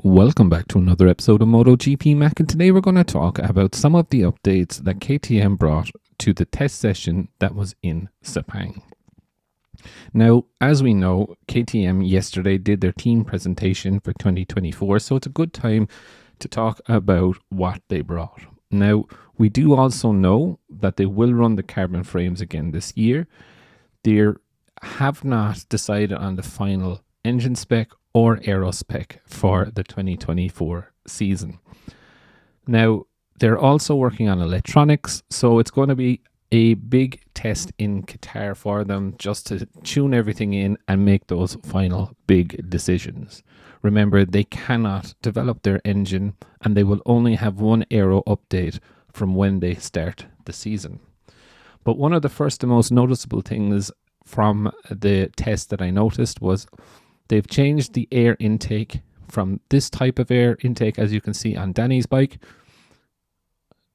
Welcome back to another episode of Motogp Mac, and today we're going to talk about some of the updates that KTM brought to the test session that was in Sepang. Now, as we know, KTM yesterday did their team presentation for 2024, so it's a good time to talk about what they brought. Now, we do also know that they will run the carbon frames again this year. They have not decided on the final engine spec or aero spec for the 2024 season. Now, they're also working on electronics, so it's going to be a big test in Qatar for them just to tune everything in and make those final big decisions. Remember, they cannot develop their engine and they will only have one aero update from when they start the season. But one of the first and most noticeable things from the test that I noticed was they've changed the air intake from this type of air intake, as you can see on Danny's bike,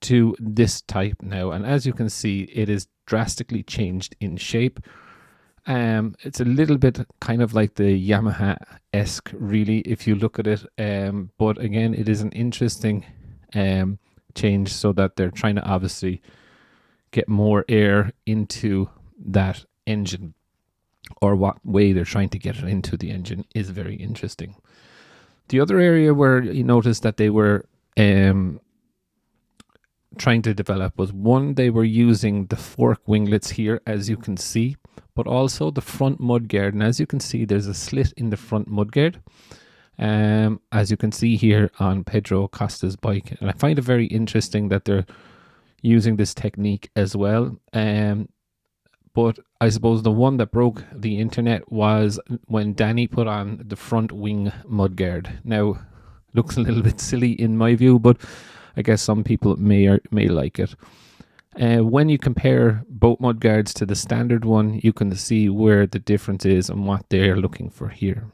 to this type now. And as you can see, it is drastically changed in shape. It's a little bit kind of like the Yamaha-esque, really, if you look at it. But again, it is an interesting change, so that they're trying to obviously get more air into that engine, or what way they're trying to get it into the engine is very interesting. The other area where you notice that they were trying to develop was, one, they were using the fork winglets here, as you can see, but also the front mudguard. And as you can see, there's a slit in the front mudguard, as you can see here on Pedro Acosta's bike. And I find it very interesting that they're using this technique as well. But I suppose the one that broke the internet was when Danny put on the front wing mudguard. Now, looks a little bit silly in my view, but I guess some people may like it. When you compare both mudguards to the standard one, you can see where the difference is and what they're looking for here.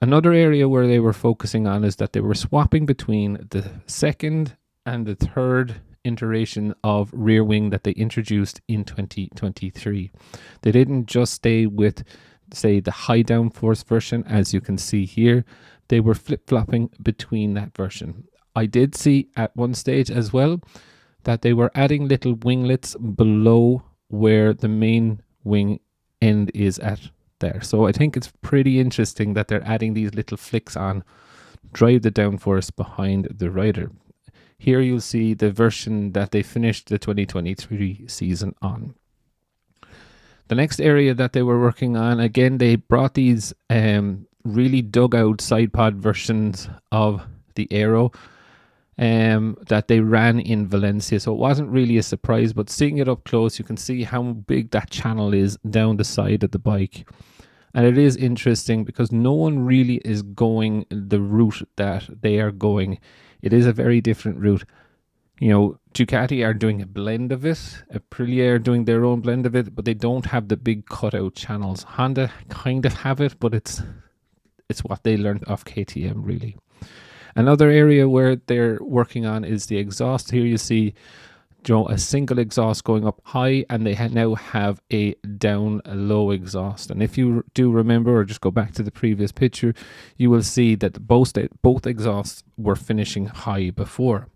Another area where they were focusing on is that they were swapping between the second and the third iteration of rear wing that they introduced in 2023. They didn't just stay with, say, the high downforce version, as you can see here. They were flip-flopping between that version. I did see at one stage as well that they were adding little winglets below where the main wing end is at there. So I think it's pretty interesting that they're adding these little flicks on, drive the downforce behind the rider. Here you'll see the version that they finished the 2023 season on. The next area that they were working on, again, they brought these really dug out side pod versions of the aero that they ran in Valencia. So it wasn't really a surprise, but seeing it up close, you can see how big that channel is down the side of the bike. And it is interesting because no one really is going the route that they are going. It is a very different route. You know, Ducati are doing a blend of it. Aprilia are doing their own blend of it, but they don't have the big cutout channels. Honda kind of have it, but it's what they learned off KTM, really. Another area where they're working on is the exhaust. Here you see, a single exhaust going up high, and they now have a down low exhaust. And if you do remember, or just go back to the previous picture, you will see that both exhausts were finishing high before.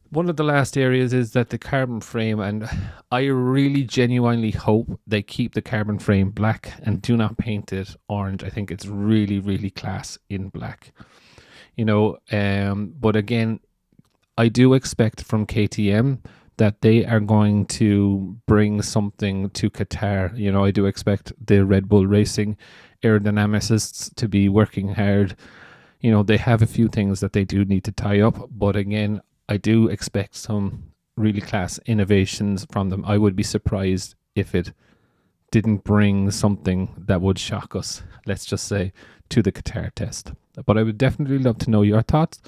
One of the last areas is that the carbon frame, and I really genuinely hope they keep the carbon frame black and do not paint it orange. I think it's really, really class in black. But again, I do expect from KTM that they are going to bring something to Qatar. I do expect the Red Bull Racing aerodynamicists to be working hard. They have a few things that they do need to tie up, but again, I do expect some really class innovations from them. I would be surprised if it didn't bring something that would shock us, let's just say, to the Qatar test. But I would definitely love to know your thoughts.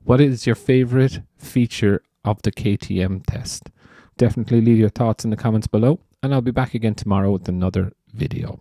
What is your favorite feature of the KTM test? Definitely leave your thoughts in the comments below, and I'll be back again tomorrow with another video.